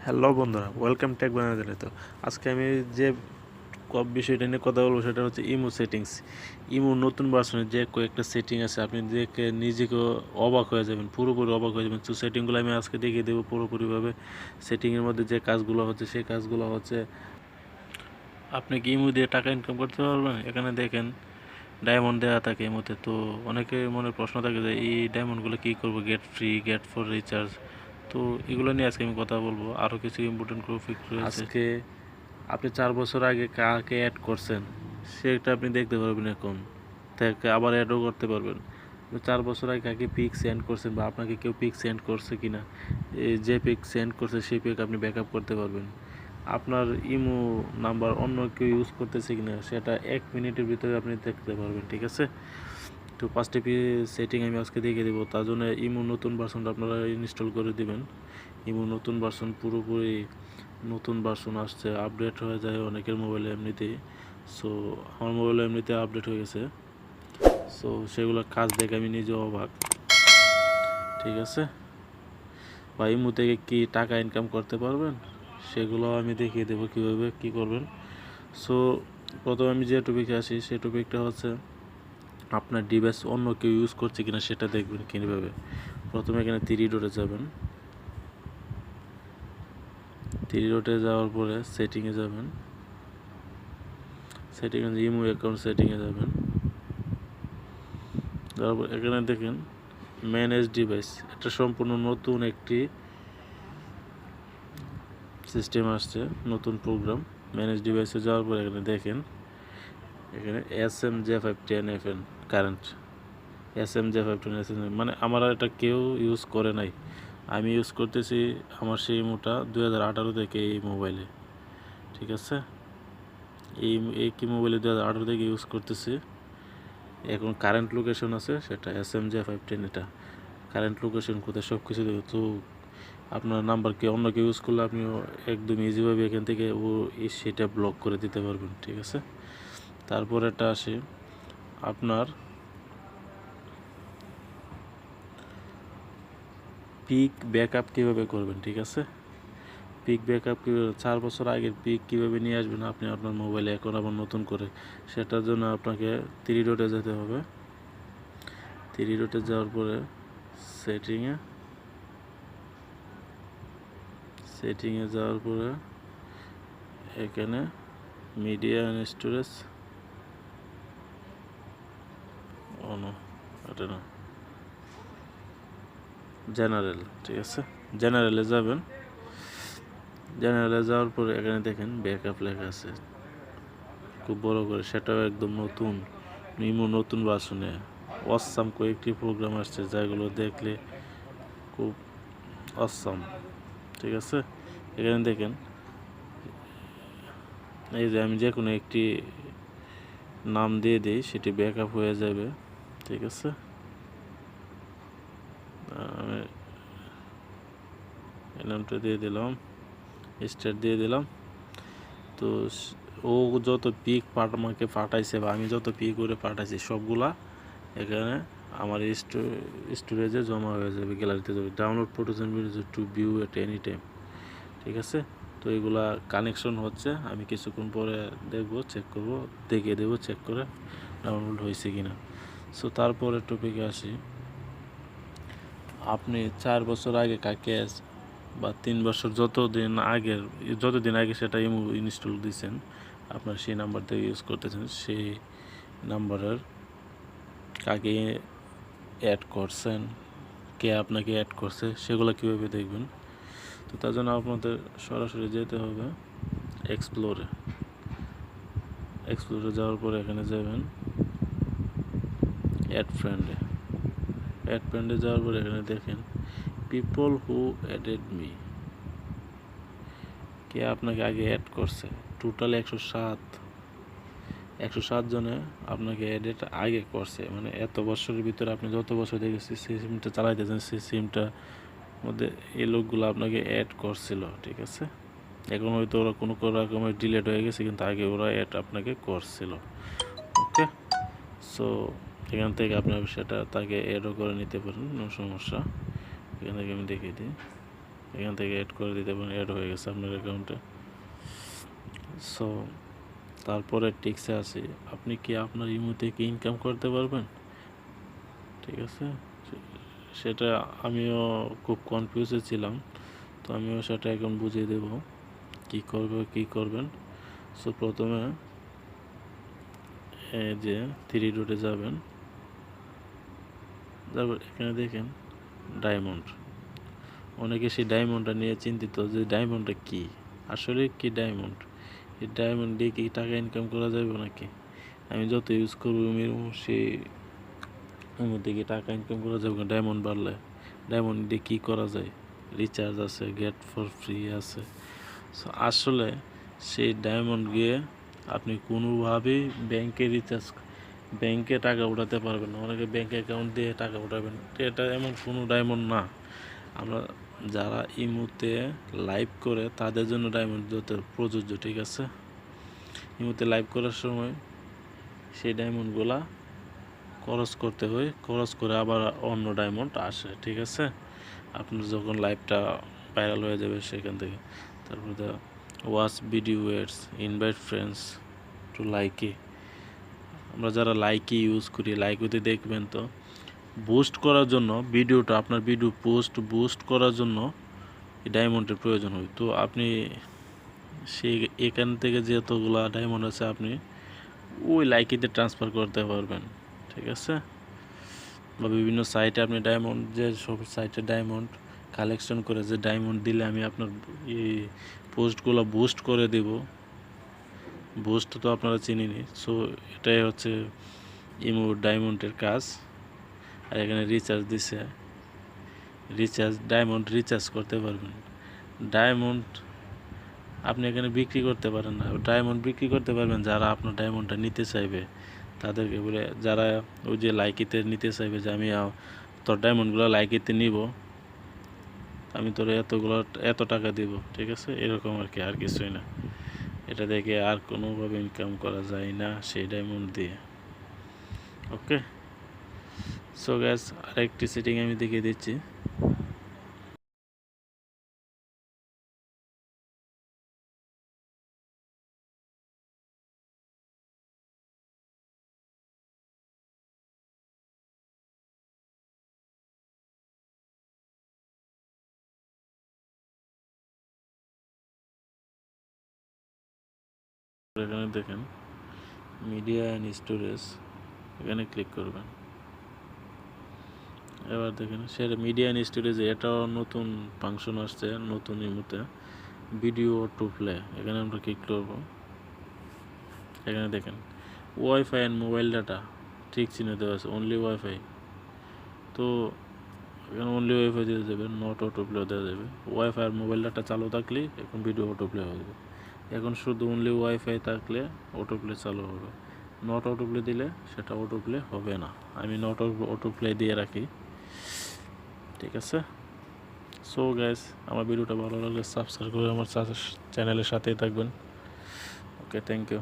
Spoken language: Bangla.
হ্যালো বন্ধুরা, ওয়েলকাম টেক বাংলাদেশে। তো আজকে আমি যে বিষয়টা নিয়ে কথা বলবো সেটা হচ্ছে ইমো সেটিংস। ইমোর নতুন ভার্সনের যে কয়েকটা সেটিং আছে, আপনি দেখে নিজেকেও অবাক হয়ে যাবেন, পুরোপুরি অবাক হয়ে যাবেন। তো সেটিংগুলো আমি আজকে দেখিয়ে দেবো পুরোপুরিভাবে। সেটিংয়ের মধ্যে যে কাজগুলো হচ্ছে সেই কাজগুলো হচ্ছে আপনি কি ইমো দিয়ে টাকা ইনকাম করতে পারবেন। এখানে দেখেন ডায়মন্ড দেওয়া থাকে ইমোতে। তো অনেকের মনে প্রশ্ন থাকে যে এই ডায়মন্ডগুলো কী করবো, get free, get for recharge. তো এগুলো নিয়ে আজকে আমি কথা বলবো। আরও কিছু ইম্পর্টেন্ট টপিক রয়েছে। আজকে আপনি 4 বছর আগে কাকে অ্যাড করছেন সেটা আপনি দেখতে পারবেন। এখন থেকে আবার অ্যাডও করতে পারবেন। 4 বছর আগে কাকে পিক সেন্ড করছেন বা আপনাকে কেউ পিক সেন্ড করছে কিনা, যে পিক সেন্ড করছে সেই পিক আপনি ব্যাকআপ করতে পারবেন। আপনার ইমো নাম্বার অন্য কেউ ইউজ করতেছে কিনা সেটা 1 মিনিটের ভিতরে আপনি দেখতে পারবেন। ঠিক আছে। তো 5টি সেটিং আমি আজকে দেখিয়ে দেবো। তার জন্য ইমো নতুন ভার্সনটা আপনারা ইনস্টল করে দিবেন। ইমো নতুন ভার্সন, পুরোপুরি নতুন ভার্সন আসছে, আপডেট হয়ে যায় অনেকের মোবাইলে এমনিতেই। সো আমার মোবাইলে এমনিতে আপডেট হয়ে গেছে। সো সেগুলো কাজ দেখে আমি নিজেও অবাক। ঠিক আছে। বা ইমো থেকে কি টাকা ইনকাম করতে পারবেন সেগুলো আমি দেখিয়ে দেবো কীভাবে কী করবেন। সো প্রথমে আমি যে টপিকে আসি সেই টপিকটা হচ্ছে আপনার ডিভাইস অন্য কেউ ইউজ করছে কিনা সেটা দেখবেন কীভাবে। প্রথমে এখানে 3 ডটে যাবেন। 3 ডটে যাওয়ার পরে সেটিংয়ে যাবেন। সেটিংয়ে ইমো অ্যাকাউন্ট সেটিংয়ে যাবেন। তারপর এখানে দেখেন ম্যানেজ ডিভাইস। এটা সম্পূর্ণ নতুন একটি সিস্টেম আসছে, নতুন প্রোগ্রাম। ম্যানেজ ডিভাইসে যাওয়ার পর এখানে দেখেন এখানে SM J510FN current. SM J510FN মানে আমার এটা কেউ ইউজ করে নাই, আমি ইউজ করতেছি। আমার সেই ইমোটা 2018 থেকে এই মোবাইলে। ঠিক আছে। এই কি মোবাইলে 2018 থেকে ইউজ করতেছি। এখন কারেন্ট লোকেশন আছে সেটা SM J510। এটা কারেন্ট লোকেশন কোথায় সব কিছু দেবে। তো আপনার নাম্বারকে অন্য কেউ ইউজ করলে আপনি একদম ইজিভাবে এখান থেকে সেটা ব্লক করে দিতে পারবেন। ঠিক আছে। তারপর এটা আসে আপনার পিক ব্যাকআপ কীভাবে করবেন। ঠিক আছে। পিক ব্যাকআপ কীভাবে, 4 বছর আগের পিক কীভাবে নিয়ে আসবেন আপনি আপনার মোবাইলে এখন আবার নতুন করে, সেটার জন্য আপনাকে 3 ডটে যেতে হবে। 3 ডটে যাওয়ার পরে সেটিংয়ে যাওয়ার পরে এখানে মিডিয়া অ্যান্ড স্টোরেজ, এটা না, জেনারেল। ঠিক আছে। জেনারেলে যাবেন। জেনারেলে যাওয়ার পরে এখানে দেখেন ব্যাকআপ লেখা আছে খুব বড় করে, সেটাও একদম নতুন নিমো নতুন ভার্সনে অসাম কয়েকটি প্রোগ্রাম আসছে যেগুলো দেখলে খুব অসাম। ঠিক আছে। এখানে দেখেন এই যে আমি যে কোনো একটি নাম দিয়ে দিই সেটি ব্যাকআপ হয়ে যাবে। ঠিক আছে। আমি এই নামটা দিয়ে দিলাম, স্টার দিয়ে দিলাম। তো ও যত পিক আমাকে পাঠাইছে বা আমি যত পিক করে পাঠাইছি সবগুলা এখানে আমার স্টোরেজে জমা হয়ে যাবে, গ্যালারিতে যাবে। Download photos and videos to view at any time. ঠিক আছে। তো এগুলা কানেকশন হচ্ছে, আমি কিছুক্ষণ পরে দেখবো, চেক করবো, দেখিয়ে দেবো চেক করে ডাউনলোড হয়েছে কিনা। সো তারপরে টপিকে আসি, আপনি 4 বছর আগে কাকে বা 3 বছর যতদিন আগে সেটা ইনস্টল দিয়েছেন, আপনার সেই নাম্বার থেকে ইউজ করতেছেন, সেই নাম্বারের কাকে অ্যাড করছেন, কে আপনাকে অ্যাড করছে সেগুলো কীভাবে দেখবেন। তো তার জন্য আপনাদের সরাসরি যেতে হবে এক্সপ্লোরে যাওয়ার পরে এখানে যাবেন অ্যাড ফ্রেন্ডে যাওয়ার পরে এখানে দেখেন পিপল হু অ্যাডেড মি, কে আপনাকে আগে অ্যাড করছে। টোটাল 107 জনে আপনাকে অ্যাডেড আগে করছে। মানে এত বছরের ভিতরে আপনি যত বছর দেখেছি সেই সিমটা চালাইতেছেন, সেই সিমটার মধ্যে এই লোকগুলো আপনাকে অ্যাড করছিল। ঠিক আছে। এখন হয়তো ওরা কোনো রকমের ডিলেট হয়ে গেছে, কিন্তু আগে ওরা অ্যাড আপনাকে করছিল। ওকে। সো এখান থেকে আপনার সেটা তাকে অ্যাডও করে নিতে পারেন, কোনো সমস্যা। এখান থেকে আমি দেখিয়ে দিই। এখান থেকে অ্যাড করে দিতে পারেন, অ্যাড হয়ে গেছে আপনার অ্যাকাউন্টে। সো তারপরে টিক্সে আসি, আপনি কি আপনার ইমো থেকে ইনকাম করতে পারবেন? ঠিক আছে, সেটা আমিও খুব কনফিউজে ছিলাম, তো আমিও সেটা এখন বুঝিয়ে দেব কী করবেন। সো প্রথমে এই যে থ্রি ডটে যাবেন, তারপর এখানে দেখেন ডায়মন্ড। অনেকে সেই ডায়মন্ডটা নিয়ে চিন্তিত যে ডায়মন্ডটা কী, আসলে কি ডায়মন্ড, এই ডায়মন্ড দিয়ে কি টাকা ইনকাম করা যাবে নাকি? আমি যত ইউজ করবো সেই মধ্যে কি টাকা ইনকাম করা যাবে? ডায়মন্ড বাড়লে ডায়মন্ড দিয়ে কী করা যায়? রিচার্জ আছে, গেট ফর ফ্রি আছে। সো আসলে সেই ডায়মন্ড গিয়ে আপনি কোনোভাবেই ব্যাংকে টাকা উঠাতে পারবেন না। অনেকে ব্যাংক অ্যাকাউন্ট দিয়ে টাকা উঠাবেন, এটা এমন কোনো ডায়মন্ড না। আমরা যারা ইমুতে লাইভ করে তাদের জন্য ডায়মন্ড প্রযোজ্য, ঠিক আছে? ইমুতে লাইভ করার সময় সেই ডায়মন্ডগুলা খরচ করতে হয়, খরচ করে আবার অন্য ডায়মন্ড আসে, ঠিক আছে? আপনার যখন লাইভটা ভাইরাল হয়ে যাবে সেখান থেকে। তারপরে watch video ads, invite friends to Likee. আমরা যারা লাইকি ইউজ করি, লাইকিতে দেখবেন তো বুস্ট করার জন্য ভিডিওটা, আপনার ভিডিও বুস্ট করার জন্য এই ডায়মন্ডের প্রয়োজন হয়। তো আপনি সেই এখান থেকে যতগুলা ডায়মন্ড আছে আপনি ওই লাইকিতে ট্রান্সফার করতে পারবেন, ঠিক আছে? বা বিভিন্ন সাইটে আপনি ডায়মন্ড, যে সব সাইটে ডায়মন্ড কালেকশন করে যে ডায়মন্ড দিলে আমি আপনার এই পোস্টগুলো বুস্ট করে দেব। বুস্ট তো আপনারা চিনেনি। সো এটাই হচ্ছে ইমো ডায়মন্ডের কাজ। আর এখানে রিচার্জ দিছে, ডায়মন্ড রিচার্জ করতে পারবেন। ডায়মন্ড আপনি এখানে বিক্রি করতে পারেন না, ডায়মন্ড বিক্রি করতে পারবেন যারা আপনার ডায়মন্ডটা নিতে চাইবে তাদেরকে বলে, যারা ওই যে লাইকিতে নিতে চাইবে যে আমি তোর ডায়মন্ডগুলো লাইকিতে নিব, আমি তোর এত টাকা দিব, ঠিক আছে? এরকম আর কি, আর কিছুই না। এটা দেখে আর কোনোভাবে ইনকাম করা যায় না সেই ডায়মন্ড দিয়ে। ওকে, সো গ্যাস আরেকটি সেটিং আমি দেখিয়ে দিচ্ছি। এখানে দেখেন মিডিয়া অ্যান্ড স্টোরেজ, এখানে ক্লিক করবেন। এবার দেখেন সেটা মিডিয়া অ্যান্ড স্টোরেজে এটাও নতুন ফাংশন আসছে নতুন ইমোতে, ভিডিও টু প্লে। এখানে আমরা ক্লিক করব। এখানে দেখেন ওয়াইফাই অ্যান্ড মোবাইল ডাটা ঠিক চিহ্ন দেওয়া আছে, অনলি ওয়াইফাই। তো এখানে অনলি ওয়াইফাই দিতে যাবে, নট অটো প্লে দেওয়া যাবে। ওয়াইফাই আর মোবাইল ডাটা চালু থাকলেই এখন ভিডিও অটো প্লে হয়ে যাবে। এখন শুধু অনলি ওয়াইফাই থাকলে অটো প্লে চালু হবে, নট অটো প্লে দিলে সেটা অটো প্লে হবে না। আমি নট অটো প্লে দিয়ে রাখি, ঠিক আছে? সো গাইস, আমার ভিডিওটা ভালো লাগলে সাবস্ক্রাইব করে আমার চ্যানেলের সাথেই থাকবেন। ওকে, থ্যাংক ইউ।